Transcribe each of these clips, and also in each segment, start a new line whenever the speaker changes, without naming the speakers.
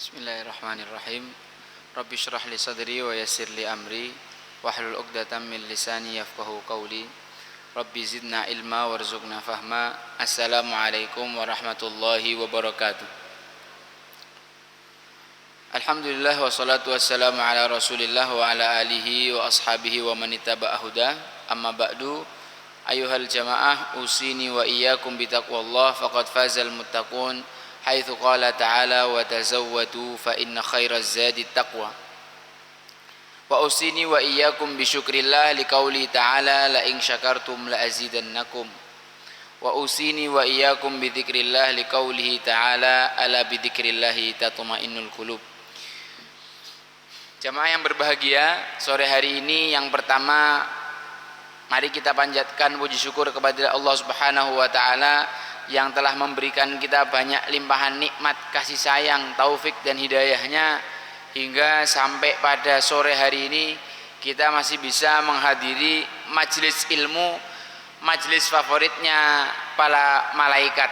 Bismillahirrahmanirrahim. Rabbi shrah li sadri wa yassir li amri wahlul 'uqdatam min lisani yafqahu qawli. Rabbi zidna ilma warzuqna fahma. Assalamualaikum warahmatullahi wabarakatuh. Alhamdulillah wassalatu wassalamu ala Rasulillah wa ala alihi wa ashabihi wa man ittaba'a huda. Amma ba'du. Ayuhal jamaah, usini wa iyyakum bitaqwallah faqad fazal muttaqun. Haitsu qala ta'ala wa tazawwadu fa inna khairaz zadi taqwa. Wa usini wa iyyakum bi syukrillah liqauli ta'ala la in syakartum la azidannakum. Wa usini wa iyyakum bi dzikrillah liqaulihi ta'ala ala bi dzikrillah tatma'innul qulub. Jamaah yang berbahagia, sore hari ini yang pertama mari kita panjatkan puji syukur kepada Allah Subhanahu wa taala yang telah memberikan kita banyak limpahan nikmat, kasih sayang, taufik dan hidayahnya hingga sampai pada sore hari ini kita masih bisa menghadiri majelis ilmu, majelis favoritnya para malaikat.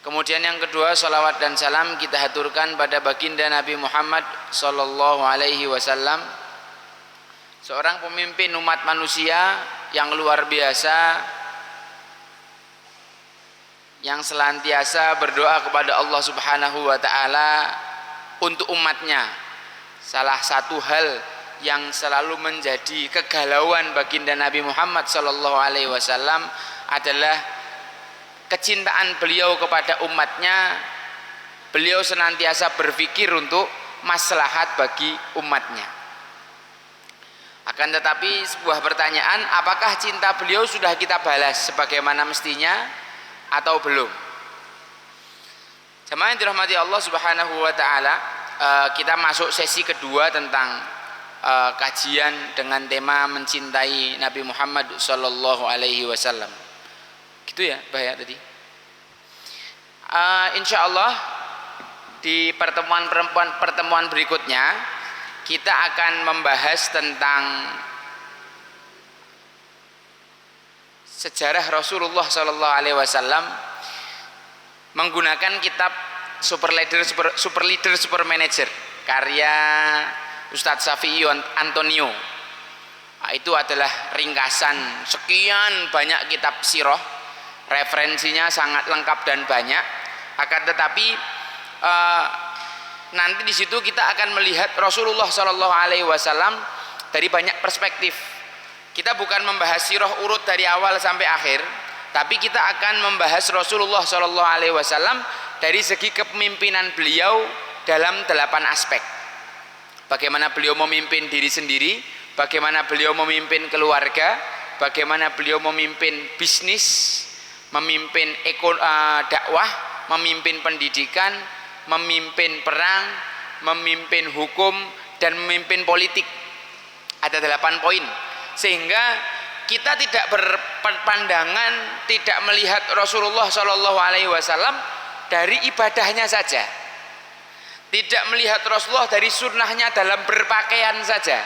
Kemudian yang kedua, salawat dan salam kita haturkan pada baginda Nabi Muhammad sallallahu alaihi wasallam, seorang pemimpin umat manusia yang luar biasa, yang selantiasa berdoa kepada Allah Subhanahu wa taala untuk umatnya. Salah satu hal yang selalu menjadi kegalauan baginda Nabi Muhammad sallallahu alaihi wasallam adalah kecintaan beliau kepada umatnya. Beliau senantiasa berpikir untuk maslahat bagi umatnya. Akan tetapi sebuah pertanyaan, apakah cinta beliau sudah kita balas sebagaimana mestinya atau belum? Jemaah yang dirahmati Allah Subhanahu wa taala, kita masuk sesi kedua tentang kajian dengan tema mencintai Nabi Muhammad sallallahu alaihi wasallam. Gitu ya, bahaya tadi. Insyaallah di pertemuan berikutnya kita akan membahas tentang sejarah Rasulullah sallallahu alaihi wasallam menggunakan kitab Super Leader Super Manager karya Ustadz Safi'i Antonio. Itu adalah ringkasan sekian banyak kitab sirah, referensinya sangat lengkap dan banyak. Akan tetapi nanti di situ kita akan melihat Rasulullah sallallahu alaihi wasallam dari banyak perspektif. Kita bukan membahas sirah urut dari awal sampai akhir, tapi kita akan membahas Rasulullah sallallahu alaihi wasallam dari segi kepemimpinan beliau dalam 8 aspek. Bagaimana beliau memimpin diri sendiri, bagaimana beliau memimpin keluarga, bagaimana beliau memimpin bisnis, memimpin dakwah, memimpin pendidikan, memimpin perang, memimpin hukum, dan memimpin politik. Ada 8 poin. sehingga kita tidak berpandangan, tidak melihat Rasulullah Shallallahu Alaihi Wasallam dari ibadahnya saja, tidak melihat Rasulullah dari sunnahnya dalam berpakaian saja,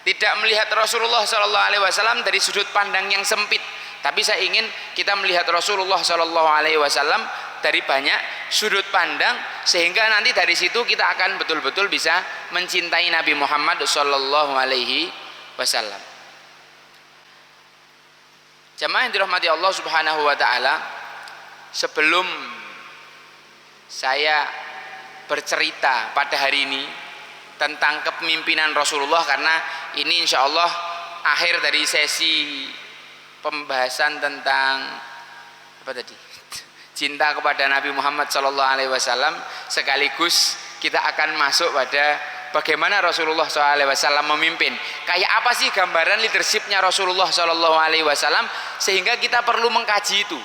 tidak melihat Rasulullah Shallallahu Alaihi Wasallam dari sudut pandang yang sempit, tapi saya ingin kita melihat Rasulullah Shallallahu Alaihi Wasallam dari banyak sudut pandang, sehingga nanti dari situ kita akan betul-betul bisa mencintai Nabi Muhammad Shallallahu Alaihi Wasallam. Jamaah yang dirahmati Allah Subhanahu wa taala, sebelum saya bercerita pada hari ini tentang kepemimpinan Rasulullah, karena ini insya Allah akhir dari sesi pembahasan tentang apa tadi, cinta kepada Nabi Muhammad Sallallahu Alaihi Wasallam, sekaligus kita akan masuk pada bagaimana Rasulullah SAW memimpin. Kayak apa sih gambaran leadershipnya Rasulullah SAW, sehingga kita perlu mengkaji itu.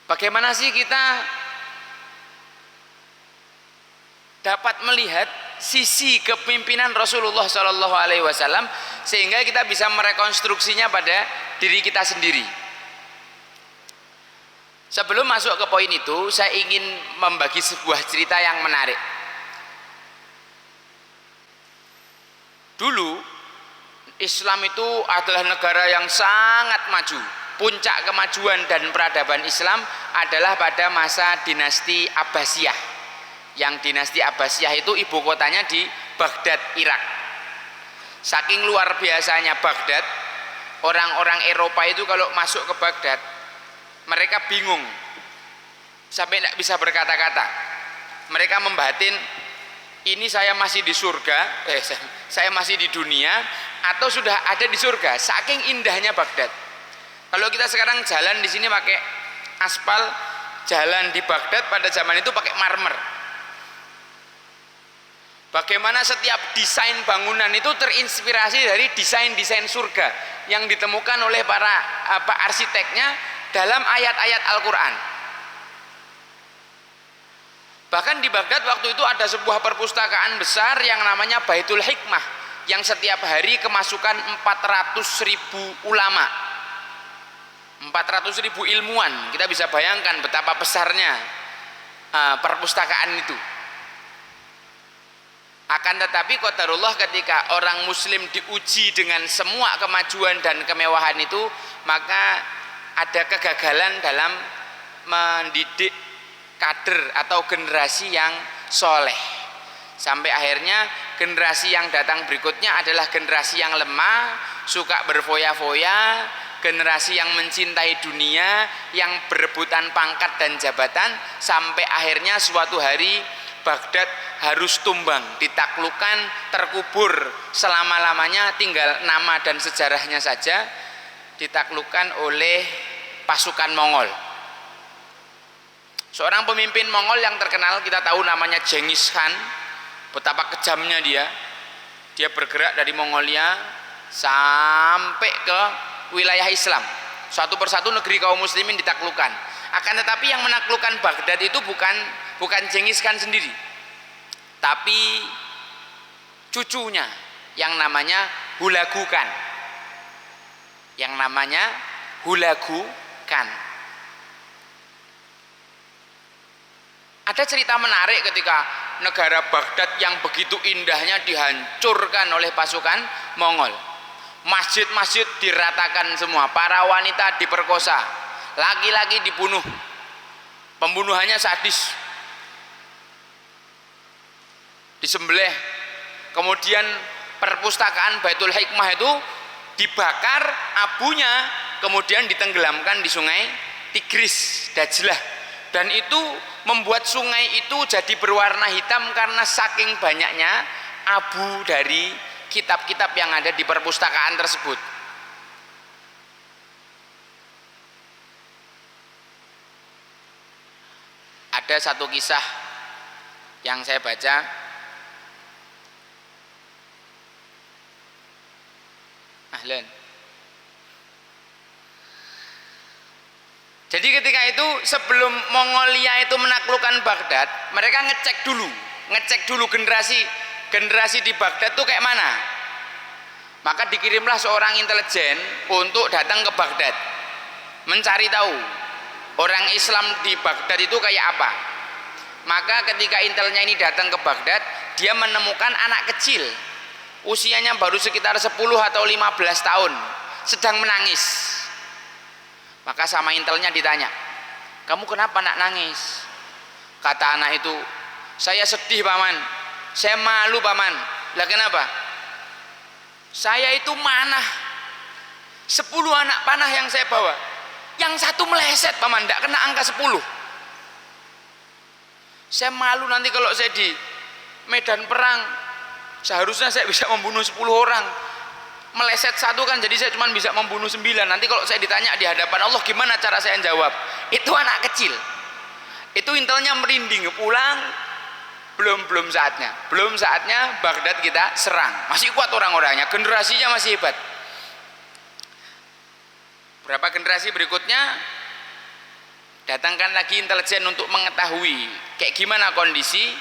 Bagaimana sih kita dapat melihat sisi kepemimpinan Rasulullah SAW, sehingga kita bisa merekonstruksinya pada diri kita sendiri. Sebelum masuk ke poin itu, saya ingin membagi sebuah cerita yang menarik. Dulu Islam itu adalah negara yang sangat maju. Puncak kemajuan dan peradaban Islam adalah pada masa dinasti Abbasiyah. Yang dinasti Abbasiyah itu ibu kotanya di Baghdad, Irak. Saking luar biasanya Baghdad, orang-orang Eropa itu kalau masuk ke Baghdad, mereka bingung sampai tidak bisa berkata-kata. Mereka membatin, ini saya masih di surga, saya masih di dunia, atau sudah ada di surga. Saking indahnya Baghdad. Kalau kita sekarang jalan di sini pakai aspal, jalan di Baghdad pada zaman itu pakai marmer. Bagaimana setiap desain bangunan itu terinspirasi dari desain-desain surga yang ditemukan oleh para arsiteknya dalam ayat-ayat Al-Quran. Bahkan di Baghdad waktu itu ada sebuah perpustakaan besar yang namanya Baitul Hikmah, yang setiap hari kemasukan 400.000 ulama, 400.000 ilmuwan. Kita bisa bayangkan betapa besarnya perpustakaan itu. Akan tetapi qadarullah, ketika orang muslim diuji dengan semua kemajuan dan kemewahan itu, maka ada kegagalan dalam mendidik kader atau generasi yang soleh, sampai akhirnya generasi yang datang berikutnya adalah generasi yang lemah, suka berfoya-foya, generasi yang mencintai dunia, yang berebutan pangkat dan jabatan, sampai akhirnya suatu hari Baghdad harus tumbang, ditaklukkan, terkubur selama-lamanya, tinggal nama dan sejarahnya saja, ditaklukkan oleh pasukan Mongol. Seorang pemimpin Mongol yang terkenal, kita tahu namanya Genghis Khan. Betapa kejamnya dia bergerak dari Mongolia sampai ke wilayah Islam. Satu persatu negeri kaum muslimin ditaklukkan. Akan tetapi yang menaklukkan Baghdad itu bukan Genghis Khan sendiri, tapi cucunya yang namanya Hulagu Khan. Yang namanya Hulagu Khan. Ada cerita menarik ketika negara Baghdad yang begitu indahnya dihancurkan oleh pasukan Mongol. Masjid-masjid diratakan semua, para wanita diperkosa, laki-laki dibunuh. Pembunuhannya sadis, disembelih. Kemudian perpustakaan Baitul Hikmah itu dibakar, abunya kemudian ditenggelamkan di sungai Tigris, Dajlah, dan itu membuat sungai itu jadi berwarna hitam karena saking banyaknya abu dari kitab-kitab yang ada di perpustakaan tersebut. Ada satu kisah yang saya baca, ahlan. Jadi ketika itu sebelum Mongolia itu menaklukkan Baghdad, mereka ngecek dulu generasi di Baghdad tuh kayak mana. Maka dikirimlah seorang intelijen untuk datang ke Baghdad, mencari tahu orang Islam di Baghdad itu kayak apa. Maka ketika intelnya ini datang ke Baghdad, dia menemukan anak kecil, usianya baru sekitar 10 atau 15 tahun, sedang menangis. Maka sama intelnya ditanya, kamu kenapa nak nangis? Kata anak itu, saya sedih paman, saya malu paman. Lah kenapa? Saya itu manah, 10 anak panah yang saya bawa, yang satu meleset paman, tidak kena angka 10. Saya malu nanti kalau saya di medan perang, seharusnya saya bisa membunuh 10 orang, meleset satu kan, jadi saya cuma bisa membunuh 9. Nanti kalau saya ditanya di hadapan Allah, gimana cara saya jawab? Itu anak kecil. Itu intelnya merinding, pulang, belum saatnya Baghdad kita serang. Masih kuat orang-orangnya, generasinya masih hebat. Berapa generasi berikutnya, datangkan lagi intelijen untuk mengetahui kayak gimana kondisi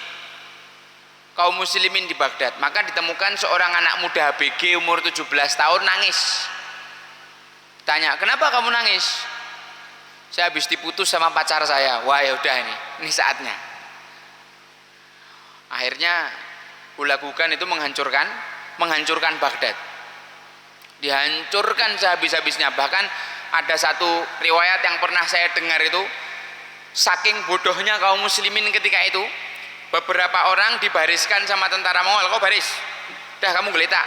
kaum muslimin di Baghdad. Maka ditemukan seorang anak muda ABG umur 17 tahun nangis. Tanya, kenapa kamu nangis? Saya habis diputus sama pacar saya. Wah ya udah, ini saatnya. Akhirnya kulakukan itu menghancurkan Baghdad. Dihancurkan sehabis-habisnya. Bahkan ada satu riwayat yang pernah saya dengar itu, saking bodohnya kaum muslimin ketika itu, beberapa orang dibariskan sama tentara Mongol. Kau baris, dah kamu geletak,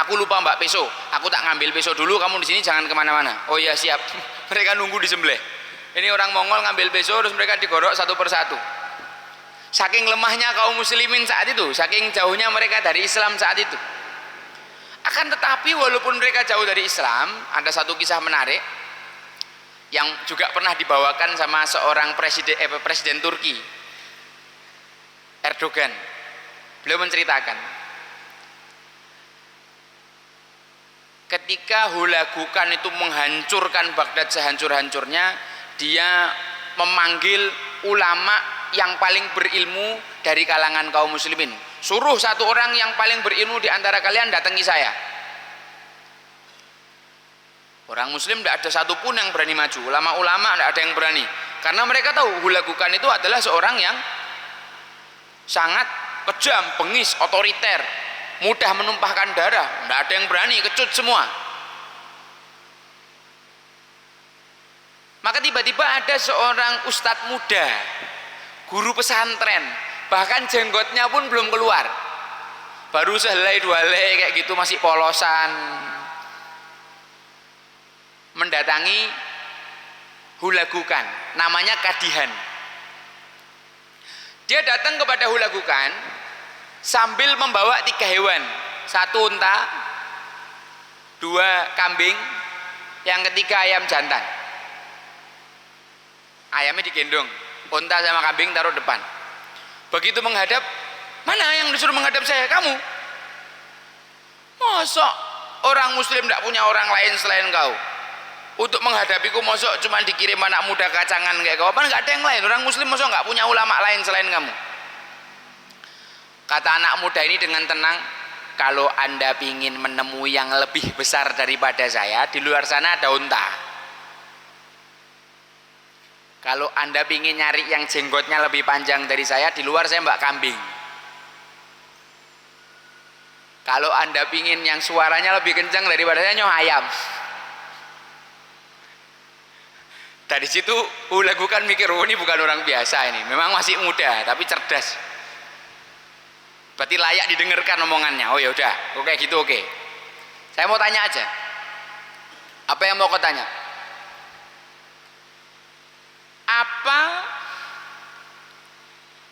aku lupa mbak peso, aku tak ngambil peso dulu, kamu di sini jangan kemana-mana. Oh iya siap. Mereka nunggu disembelih. Ini orang Mongol ngambil peso, terus mereka digorok satu persatu. Saking lemahnya kaum muslimin saat itu, saking jauhnya mereka dari Islam saat itu. Akan tetapi walaupun mereka jauh dari Islam, ada satu kisah menarik yang juga pernah dibawakan sama seorang presiden Turki, Erdogan. Beliau menceritakan, ketika Hulagukan itu menghancurkan Baghdad sehancur-hancurnya, dia memanggil ulama yang paling berilmu dari kalangan kaum muslimin. Suruh satu orang yang paling berilmu di antara kalian datangi saya. Orang muslim tidak ada satupun yang berani maju, ulama-ulama tidak ada yang berani, karena mereka tahu Hulagukan itu adalah seorang yang sangat kejam, bengis, otoriter, mudah menumpahkan darah. Tidak ada yang berani, kecut semua. Maka tiba-tiba ada seorang ustadz muda, guru pesantren, bahkan jenggotnya pun belum keluar, baru sehelai dua helai kayak gitu, masih polosan, mendatangi Hulagukan, namanya Kadihan. Dia datang kepada Hulagukan sambil membawa 3 hewan, 1 unta, 2 kambing, yang ketiga ayam jantan. Ayamnya digendong, unta sama kambing taruh depan. Begitu menghadap, mana yang disuruh menghadap saya? Kamu. Mosok orang muslim tidak punya orang lain selain kau untuk menghadapiku? Mosok cuma dikirim anak muda kacangan kayak kau? Apa nggak ada yang lain? Orang muslim mosok nggak punya ulama lain selain kamu? Kata anak muda ini dengan tenang, kalau anda ingin menemui yang lebih besar daripada saya, di luar sana ada unta. Kalau anda ingin nyari yang jenggotnya lebih panjang dari saya, di luar saya mbak kambing. Kalau anda ingin yang suaranya lebih kencang daripada saya, nyoh ayam. Dari situ Hulagukan mikir, oh ini bukan orang biasa, ini memang masih muda tapi cerdas, berarti layak didengarkan omongannya. Oh ya udah, oke gitu, oke. Saya mau tanya aja, apa yang mau kau tanya? Apa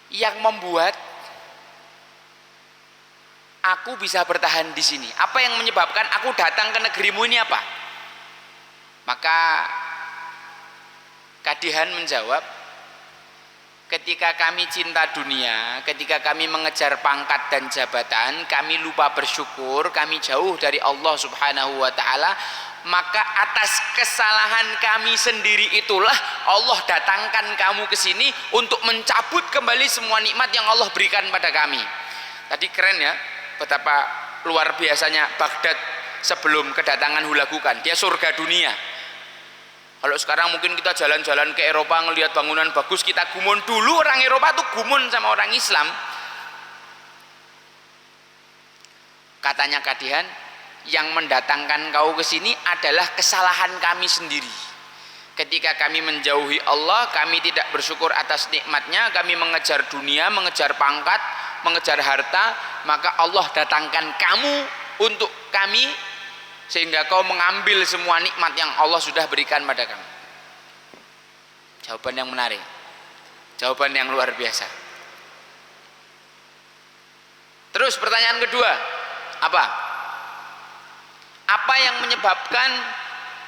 yang membuat aku bisa bertahan di sini? Apa yang menyebabkan aku datang ke negerimu ini apa? Maka Kadihan menjawab, ketika kami cinta dunia, ketika kami mengejar pangkat dan jabatan, kami lupa bersyukur, kami jauh dari Allah Subhanahu wa taala, maka atas kesalahan kami sendiri itulah Allah datangkan kamu ke sini untuk mencabut kembali semua nikmat yang Allah berikan pada kami. Tadi keren ya, betapa luar biasanya Baghdad sebelum kedatangan Hulagukan. Dia surga dunia. Kalau sekarang mungkin kita jalan-jalan ke Eropa ngelihat bangunan bagus, kita gumun. Dulu orang Eropa tuh gumun sama orang Islam. Katanya Kadihan, yang mendatangkan kau ke sini adalah kesalahan kami sendiri. Ketika kami menjauhi Allah, kami tidak bersyukur atas nikmatnya, kami mengejar dunia, mengejar pangkat, mengejar harta, maka Allah datangkan kamu untuk kami, sehingga kau mengambil semua nikmat yang Allah sudah berikan pada kamu. Jawaban yang menarik, jawaban yang luar biasa. Terus pertanyaan kedua, apa yang menyebabkan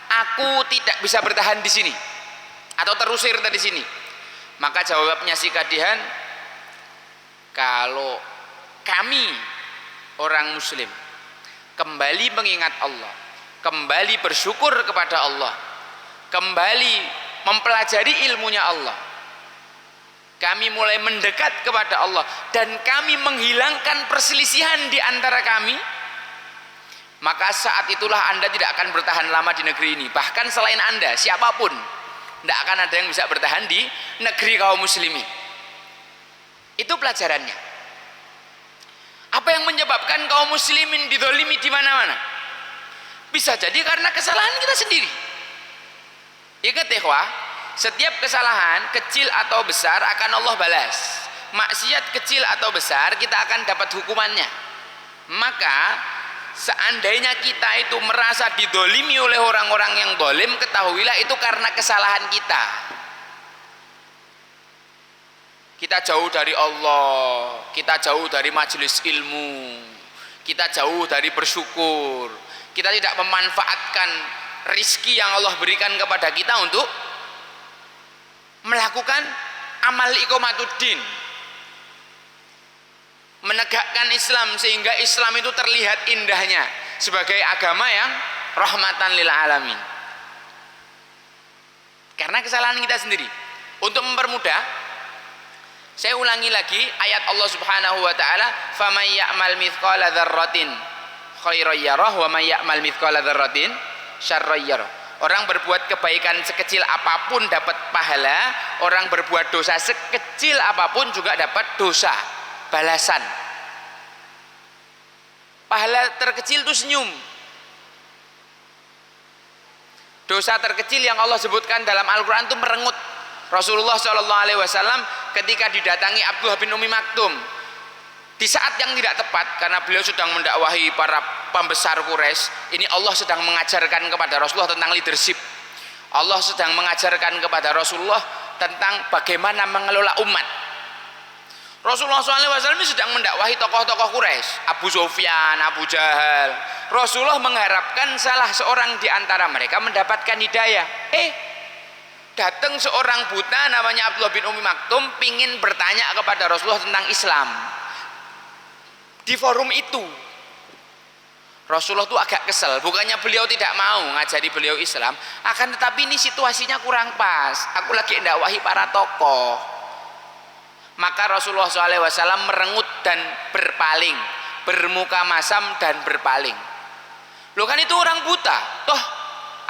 aku tidak bisa bertahan di sini atau terusir dari sini? Maka jawabnya si Kadihan, kalau kami orang muslim kembali mengingat Allah, kembali bersyukur kepada Allah, kembali mempelajari ilmunya Allah, kami mulai mendekat kepada Allah, dan kami menghilangkan perselisihan di antara kami, maka saat itulah Anda tidak akan bertahan lama di negeri ini. Bahkan selain Anda, siapapun tidak akan ada yang bisa bertahan di negeri kaum muslimin. Itu pelajarannya. Apa yang menyebabkan kaum muslimin dizalimi di mana-mana? Bisa jadi karena kesalahan kita sendiri. Ingat ikhwah, setiap kesalahan kecil atau besar akan Allah balas. Maksiat kecil atau besar kita akan dapat hukumannya. Maka seandainya kita itu merasa didolimi oleh orang-orang yang dolim, ketahuilah itu karena kesalahan kita. Kita jauh dari Allah, kita jauh dari majelis ilmu, kita jauh dari bersyukur, kita tidak memanfaatkan rizki yang Allah berikan kepada kita untuk melakukan amal iqamatuddin, menegakkan Islam sehingga Islam itu terlihat indahnya sebagai agama yang rahmatan lil alamin. Karena kesalahan kita sendiri. Untuk mempermudah, saya ulangi lagi ayat Allah Subhanahu wa taala, "Faman ya'mal mithqala dzarratin khairan yarah wa may ya'mal mithqala dzarratin syarran yarah." Orang berbuat kebaikan sekecil apapun dapat pahala, orang berbuat dosa sekecil apapun juga dapat dosa, balasan. Pahala terkecil itu senyum. Dosa terkecil yang Allah sebutkan dalam Al-Quran itu merengut. Rasulullah SAW ketika didatangi Abdullah bin Umi Maktum di saat yang tidak tepat, karena beliau sedang mendakwahi para pembesar Quraisy, ini Allah sedang mengajarkan kepada Rasulullah tentang leadership. Allah sedang mengajarkan kepada Rasulullah tentang bagaimana mengelola umat. Rasulullah SAW sedang mendakwahi tokoh-tokoh Quraisy, Abu Sufyan, Abu Jahal. Rasulullah mengharapkan salah seorang di antara mereka mendapatkan hidayah. Datang seorang buta namanya Abdullah bin Umi Maktum pingin bertanya kepada Rasulullah tentang Islam. Di forum itu Rasulullah itu agak kesel, bukannya beliau tidak mau ngajari beliau Islam, akan tetapi ini situasinya kurang pas, aku lagi ndakwahi para tokoh. Maka Rasulullah SAW merengut dan berpaling, bermuka masam dan berpaling. Loh kan itu orang buta, toh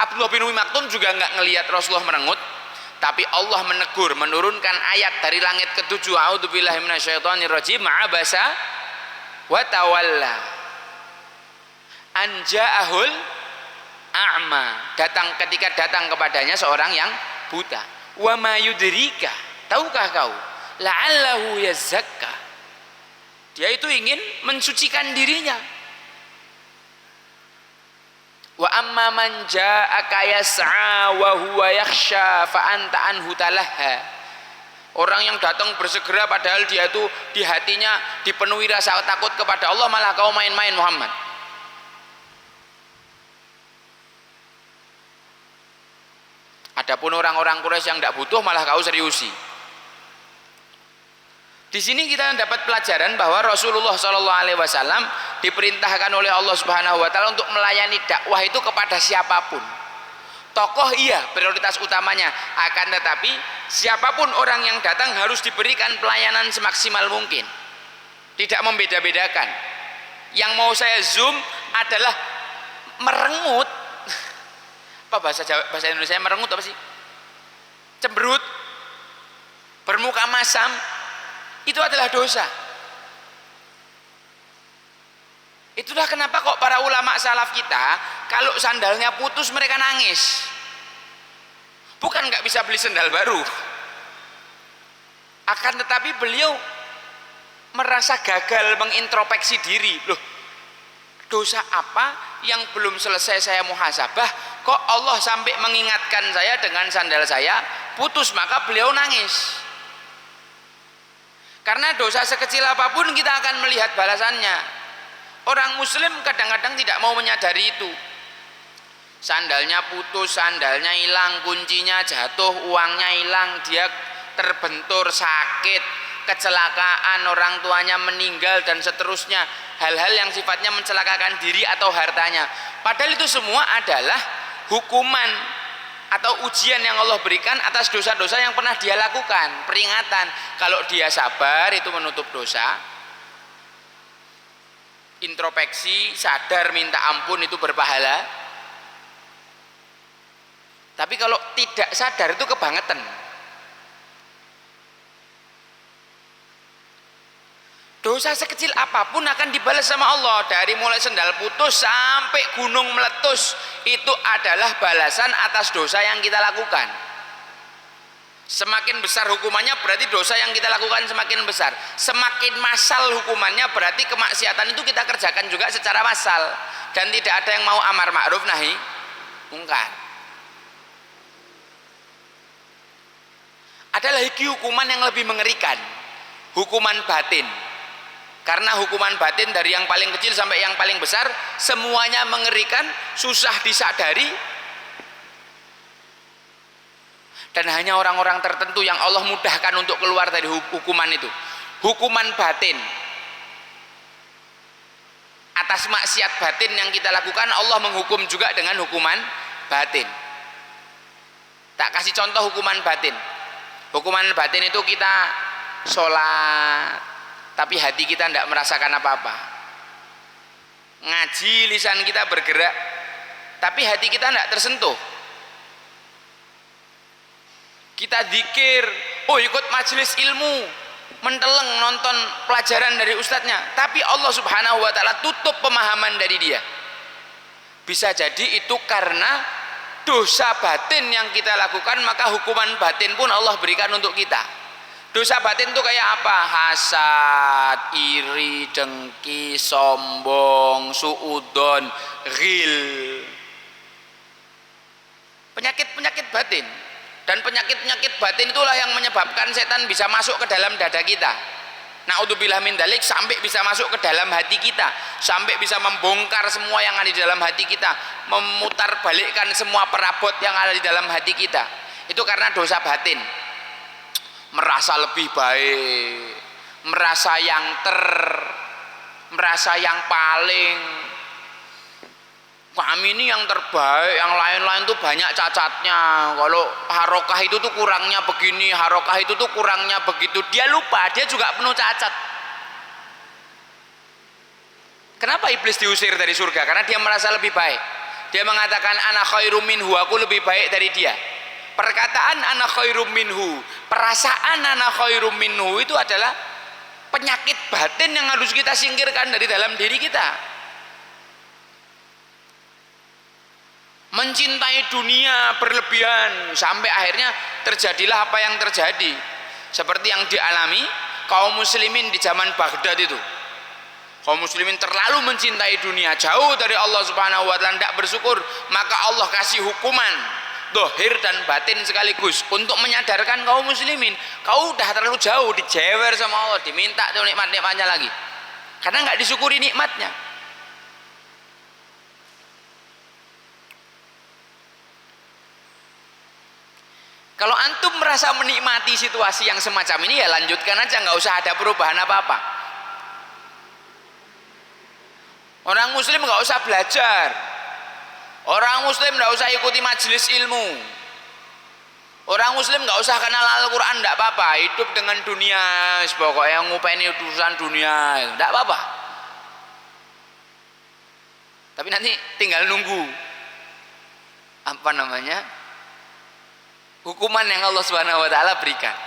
Abdullah bin Umi Maktum juga nggak ngelihat Rasulullah merengut, tapi Allah menegur, menurunkan ayat dari langit ke-7, a'udzubillahi minasyaitonirrajim, ma'abasa wa tawalla anja'ahul a'ma, ketika datang kepadanya seorang yang buta. Wa ma yudrika, tahukah kau, la'allahu yazakka, dia itu ingin mensucikan dirinya. Wa amma man ja'aka yas'a wa huwa yakhsha fa anta anhu talaha, orang yang datang bersegera padahal dia itu di hatinya dipenuhi rasa takut kepada Allah, malah kau main-main Muhammad. Adapun orang-orang Quraisy yang tidak butuh malah kau seriusi. Di sini kita dapat pelajaran bahwa Rasulullah SAW diperintahkan oleh Allah Subhanahu Wa Taala untuk melayani dakwah itu kepada siapapun. Tokoh iya prioritas utamanya, akan tetapi siapapun orang yang datang harus diberikan pelayanan semaksimal mungkin, tidak membeda-bedakan. Yang mau saya zoom adalah merengut, apa bahasa Indonesia merengut apa sih? Cemberut, bermuka masam, itu adalah dosa. Itulah kenapa kok para ulama salaf kita kalau sandalnya putus mereka nangis. Bukan nggak bisa beli sandal baru, akan tetapi beliau merasa gagal mengintrospeksi diri. Loh, dosa apa yang belum selesai saya muhasabah, kok Allah sampai mengingatkan saya dengan sandal saya putus, maka beliau nangis. Karena dosa sekecil apapun kita akan melihat balasannya. Orang muslim kadang-kadang tidak mau menyadari itu. Sandalnya putus, sandalnya hilang, kuncinya jatuh, uangnya hilang, dia terbentur, sakit, kecelakaan, orang tuanya meninggal dan seterusnya, hal-hal yang sifatnya mencelakakan diri atau hartanya. Padahal itu semua adalah hukuman atau ujian yang Allah berikan atas dosa-dosa yang pernah dia lakukan, peringatan. Kalau dia sabar itu menutup dosa, introspeksi, sadar, minta ampun itu berpahala. Tapi kalau tidak sadar itu kebangetan. Dosa sekecil apapun akan dibalas sama Allah. Dari mulai sendal putus sampai gunung meletus, itu adalah balasan atas dosa yang kita lakukan. Semakin besar hukumannya berarti dosa yang kita lakukan semakin besar. Semakin massal hukumannya berarti kemaksiatan itu kita kerjakan juga secara massal. Dan tidak ada yang mau amar ma'ruf nahi mungkar. Ada lagi hukuman yang lebih mengerikan, hukuman batin. Karena hukuman batin dari yang paling kecil sampai yang paling besar semuanya mengerikan, susah disadari, dan hanya orang-orang tertentu yang Allah mudahkan untuk keluar dari hukuman itu. Hukuman batin atas maksiat batin yang kita lakukan, Allah menghukum juga dengan hukuman batin. Tak kasih contoh hukuman batin. Hukuman batin itu kita sholat tapi hati kita tidak merasakan apa-apa, ngaji lisan kita bergerak tapi hati kita tidak tersentuh, kita zikir, oh ikut majelis ilmu, menteleng nonton pelajaran dari ustadznya, tapi Allah Subhanahu Wa Taala tutup pemahaman dari dia. Bisa jadi itu karena dosa batin yang kita lakukan, maka hukuman batin pun Allah berikan untuk kita. Dosa batin itu kayak apa? Hasad, iri, dengki, sombong, suudon, ghil. Penyakit-penyakit batin. Dan penyakit-penyakit batin itulah yang menyebabkan setan bisa masuk ke dalam dada kita. Na'udzubillah min dzalik, sampai bisa masuk ke dalam hati kita, sampai bisa membongkar semua yang ada di dalam hati kita, memutar balikkan semua perabot yang ada di dalam hati kita. Itu karena dosa batin. Merasa lebih baik, merasa merasa yang paling, kami ini yang terbaik, yang lain-lain tuh banyak cacatnya. Kalau harokah itu tuh kurangnya begini, harokah itu tuh kurangnya begitu. Dia lupa, dia juga penuh cacat. Kenapa iblis diusir dari surga? Karena dia merasa lebih baik. Dia mengatakan ana khairum minhu, aku lebih baik dari dia. Perkataan ana khairum minhu, perasaan ana khairum minhu itu adalah penyakit batin yang harus kita singkirkan dari dalam diri kita. Mencintai dunia berlebihan sampai akhirnya terjadilah apa yang terjadi, seperti yang dialami kaum muslimin di zaman Baghdad itu. Kaum muslimin terlalu mencintai dunia, jauh dari Allah Subhanahu Wa Taala, tidak bersyukur, maka Allah kasih hukuman dohir dan batin sekaligus untuk menyadarkan kaum muslimin, kau udah terlalu jauh, dijewer sama Allah, diminta nikmat-nikmatnya lagi karena nggak disyukuri nikmatnya. Kalau antum merasa menikmati situasi yang semacam ini, ya lanjutkan aja, nggak usah ada perubahan apa-apa. Orang muslim nggak usah belajar, orang muslim nggak usah ikuti majelis ilmu, orang muslim nggak usah kenal Al-Quran, nggak apa-apa, hidup dengan dunia, pokoknya ngupeni urusan dunia, nggak apa-apa. Tapi nanti tinggal nunggu apa namanya hukuman yang Allah Subhanahu wa taala berikan.